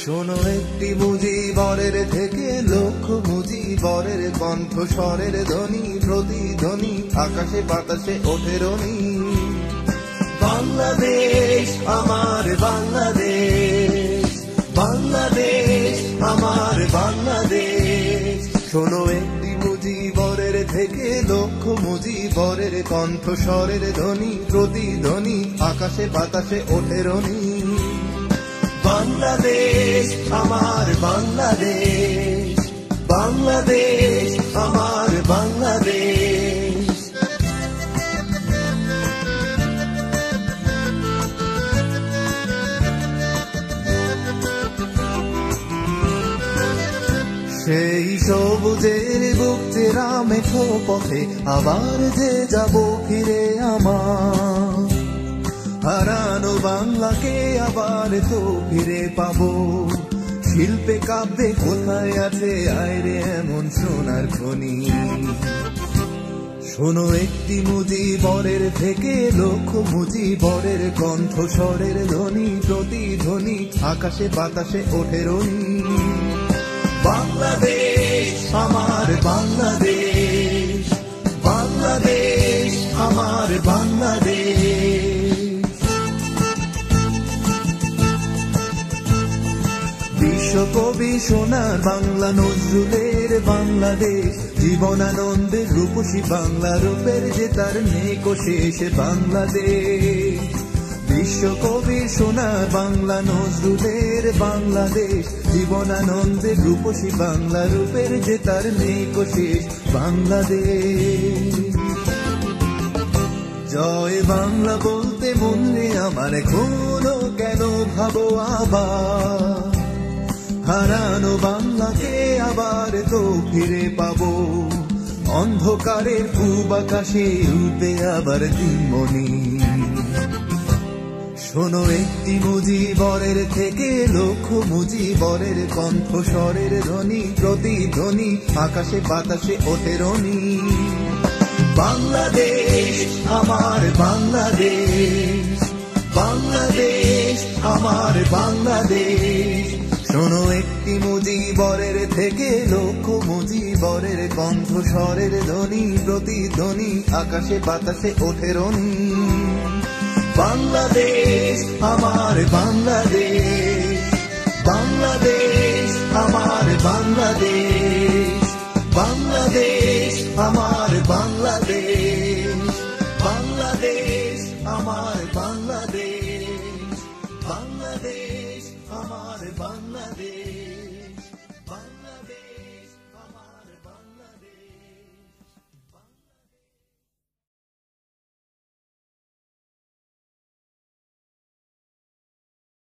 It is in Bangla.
শোনো একটি মুজিবরের থেকে লক্ষ মুজিবরের কণ্ঠস্বরের ধ্বনি, প্রতিধ্বনি আকাশে বাতাসে ওঠে রনি। বাংলাদেশ আমার বাংলাদেশ, বাংলাদেশ আমার বাংলাদেশ। শোনো একটি মুজিবরের থেকে লক্ষ মুজিবরের কণ্ঠস্বরের ধ্বনি, প্রতিধ্বনি আকাশে বাতাসে ওঠে রনি। বাংলাদেশ আমার বাংলাদেশ, বাংলাদেশ আমার বাংলাদেশ। সেই সবুজের বুক চেরা মেঠো পথে আবার যে যাব ফিরে আমার, হারানো বাংলাকে আবার তো ফিরে পাবো। শিল্পে কাব্যে কোথায় আছে আয়রে এমন সোনার খনি। শোনো একটি মুজিবরের থেকে লক্ষ মুজিবরের কণ্ঠস্বরের ধ্বনি, প্রতিধ্বনি আকাশে বাতাসে ওঠে রনি। বাংলাদেশ আমার বাংলাদেশ, বাংলাদেশ আমার বাংলাদেশ। বিশ্বকবি সোনার বাংলা নজরুলের বাংলাদেশ, জীবনানন্দের রূপসী বাংলা রূপের যে তার নেই শেষ বাংলাদেশ। বিশ্বকবি সোনার বাংলা নজরুলের বাংলাদেশ, জীবনানন্দের রূপসী বাংলা রূপের যে তার নেই শেষ বাংলাদেশ। জয় বাংলা বলতে মনে আমার এখনো কেন ভাবো আবার, হারানো বাংলাকে আবার তো ফিরে পাবো। অন্ধকারের পূব আকাশে উঠবে আবার দিনমণি। শোনো একটি মুজিবরের থেকে লক্ষ মুজিবরের কণ্ঠস্বরের ধ্বনি, প্রতিধ্বনি আকাশে বাতাসে ওঠে রনি। বাংলাদেশ আমার বাংলাদেশ, বাংলাদেশ আমার বাংলাদেশ। শোনো একটি মুজিবরের থেকে লক্ষ মুজিবরের কণ্ঠস্বরের ধ্বনি, প্রতিধ্বনি আকাশে বাতাসে ওঠে রনি। বাংলাদেশ আমার বাংলাদেশ, বাংলাদেশ আমার বাংলাদেশ, বাংলাদেশ আমার বাংলাদেশ, বাংলাদেশ আমার বাংলাদেশ, বাংলাদেশ আমার বাংলাদেশ।